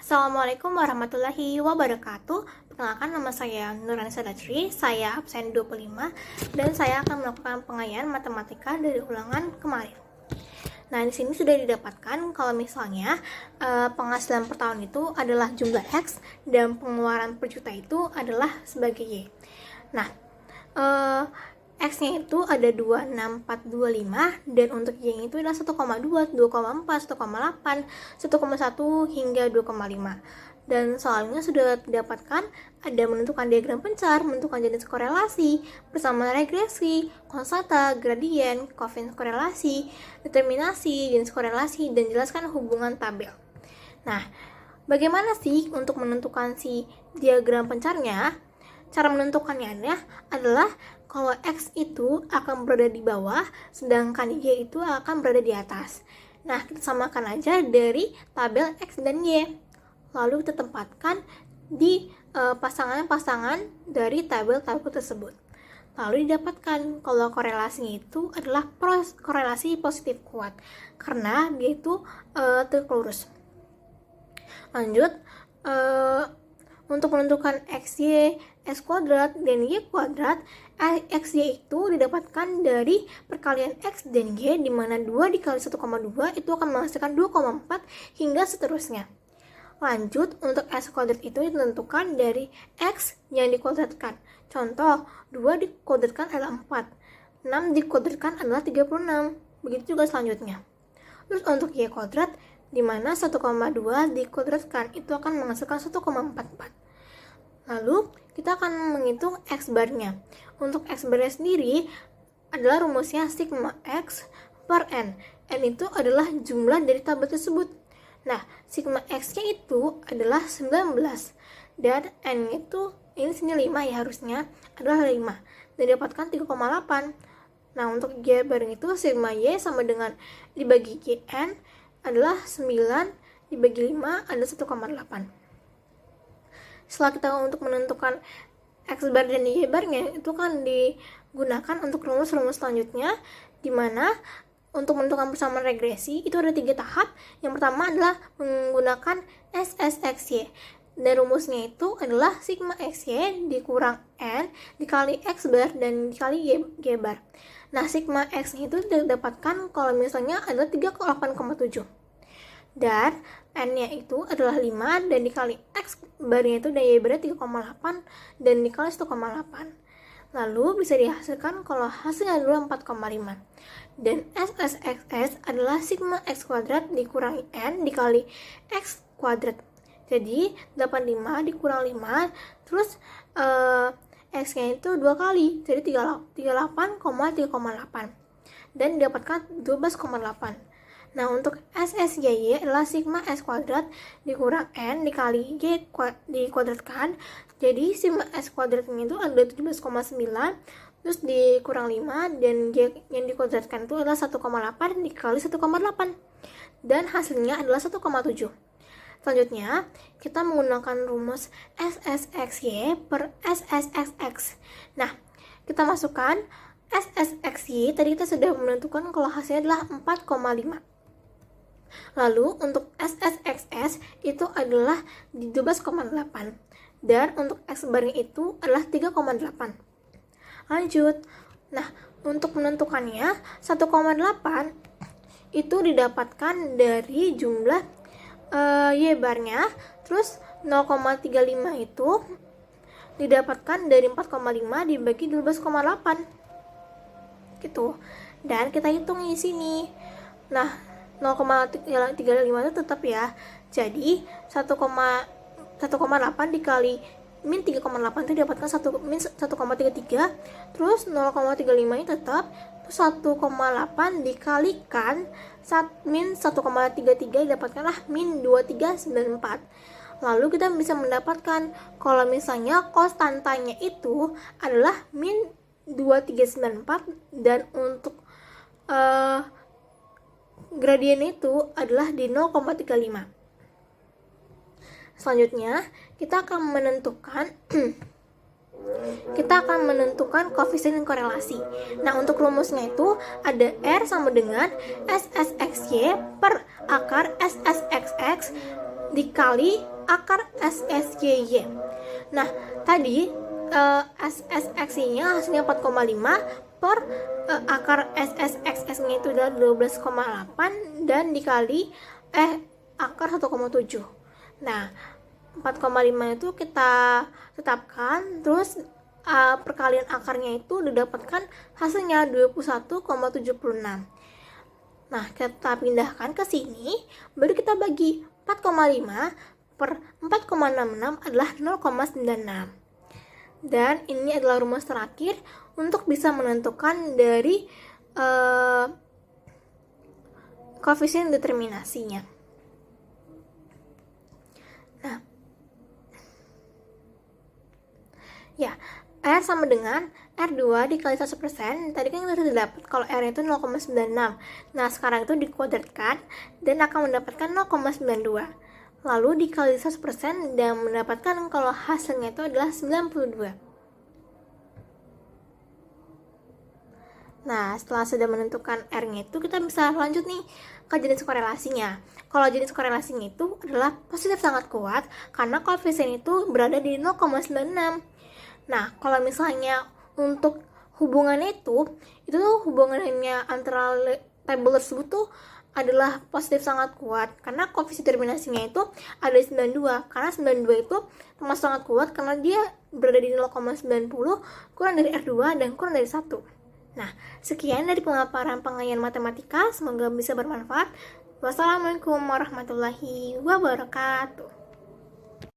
Assalamualaikum warahmatullahi wabarakatuh. Perkenalkan, nama saya Nurhanisa Datri, saya absen 25 dan saya akan melakukan pengayaan matematika dari ulangan kemarin. Nah, di sini sudah didapatkan kalau misalnya penghasilan per tahun itu adalah jumlah X dan pengeluaran per juta itu adalah sebagai Y. Nah, X-nya itu ada 2, 6, 4, 25 dan untuk Y itu adalah 1,2, 2,4, 1,8, 1,1 hingga 2,5. Dan soalnya sudah didapatkan ada menentukan diagram pencar, menentukan jenis korelasi, persamaan regresi, konstanta, gradien, koefisien korelasi, determinasi, jenis korelasi, dan jelaskan hubungan tabel. Nah, bagaimana sih untuk menentukan si diagram pencarnya? Cara menentukannya adalah kalau X itu akan berada di bawah, sedangkan Y itu akan berada di atas. Nah, kita samakan aja dari tabel X dan Y. Lalu kita tempatkan di pasangan-pasangan dari tabel-tabel tersebut. Lalu didapatkan kalau korelasinya itu adalah korelasi positif kuat, karena dia itu terlurus. Lanjut, untuk menentukan XY, X kuadrat, dan Y kuadrat, XY itu didapatkan dari perkalian X dan Y, di mana 2 dikali 1,2 itu akan menghasilkan 2,4 hingga seterusnya. Lanjut, untuk X kuadrat itu ditentukan dari X yang dikuadratkan. Contoh, 2 dikuadratkan adalah 4, 6 dikuadratkan adalah 36, begitu juga selanjutnya. Terus untuk Y kuadrat, di mana 1,2 dikuadratkan itu akan menghasilkan 1,44. Lalu kita akan menghitung X barnya. Untuk X barnya sendiri adalah rumusnya sigma X per N. N itu adalah jumlah dari tabel tersebut. Nah, sigma X-nya itu adalah 19 dan N itu, ini sini 5 ya harusnya, adalah 5 dan didapatkan 3,8. Nah, untuk Y bareng itu sigma Y sama dengan dibagi N adalah 9 dibagi 5 adalah 1,8. Setelah kita untuk menentukan X bar dan Y barnya, itu kan digunakan untuk rumus-rumus selanjutnya, di mana untuk menentukan persamaan regresi itu ada 3 tahap. Yang pertama adalah menggunakan SSXY, dan rumusnya itu adalah sigma XY dikurang N dikali X bar dan dikali Y bar. Nah, sigma X itu didapatkan kalau misalnya adalah 38,7 dan N-nya itu adalah 5 dan dikali X barnya itu dan Y barnya 3,8 dan dikali 1,8. Lalu bisa dihasilkan kalau hasilnya adalah 4,5. Dan SSXS adalah sigma X kuadrat dikurangi N dikali X kuadrat. Jadi 85 dikurang 5, terus X-nya itu 2 kali, jadi 38,3,8 dan didapatkan 12,8. Nah, untuk SSYY adalah sigma S kuadrat dikurang N dikali Y dikuadratkan. Jadi sigma S kuadratnya itu ada 17,9 terus dikurang 5 dan Y yang dikuadratkan itu adalah 1,8 dikali 1,8 dan hasilnya adalah 1,7. Selanjutnya, kita menggunakan rumus SSXY per SSXX. Nah, kita masukkan SSXY, tadi kita sudah menentukan kalau hasilnya adalah 4,5. Lalu untuk SSXS itu adalah 12,8 dan untuk X barnya itu adalah 3,8. Lanjut. Nah, untuk menentukannya 1,8 itu didapatkan dari jumlah Y barnya, terus 0,35 itu didapatkan dari 4,5 dibagi 12,8 gitu. Dan kita hitung di sini. Nah, 0,35 itu tetap ya. Jadi 1,8 dikali min 3,8 itu didapatkan min 1,33. Terus 0,35 ini tetap, terus 1,8 dikalikan min 1,33 didapatkanlah min 2394. Lalu kita bisa mendapatkan kalau misalnya konstantanya itu adalah min 2394 dan untuk gradien itu adalah di 0,35. Selanjutnya, kita akan menentukan koefisien korelasi. Nah, untuk rumusnya itu ada R sama dengan SSXY per akar SSXX dikali akar SSYY. Nah, tadi SSXY-nya hasilnya 4,5 per akar SSXX-nya itu adalah 12,8 dan dikali akar 1,7. Nah, 4,5 itu kita tetapkan, terus perkalian akarnya itu didapatkan hasilnya 21,76. Nah, kita pindahkan ke sini, baru kita bagi 4,5 per 4,66 adalah 0,96. Dan ini adalah rumus terakhir untuk bisa menentukan dari koefisien determinasinya. Nah, ya, R sama dengan R2 dikali 100%. Tadi kan kita sudah dapat kalau R itu 0,96. Nah, sekarang itu dikuadratkan dan akan mendapatkan 0,92. Lalu dikali 100% dan mendapatkan kalau hasilnya itu adalah 92. Nah, setelah sudah menentukan R-nya itu, kita bisa lanjut nih ke jenis korelasinya. Kalau jenis korelasinya itu adalah positif sangat kuat karena koefisien itu berada di 0,96. Nah, kalau misalnya untuk hubungannya itu tuh hubungannya antara tabel tersebut tuh adalah positif sangat kuat karena koefisien determinasinya itu ada di 92, karena 92 itu termasuk sangat kuat karena dia berada di 0,90 kurang dari R2 dan kurang dari 1. Nah, sekian dari pemaparan pengayaan matematika, semoga bisa bermanfaat. Wassalamualaikum warahmatullahi wabarakatuh.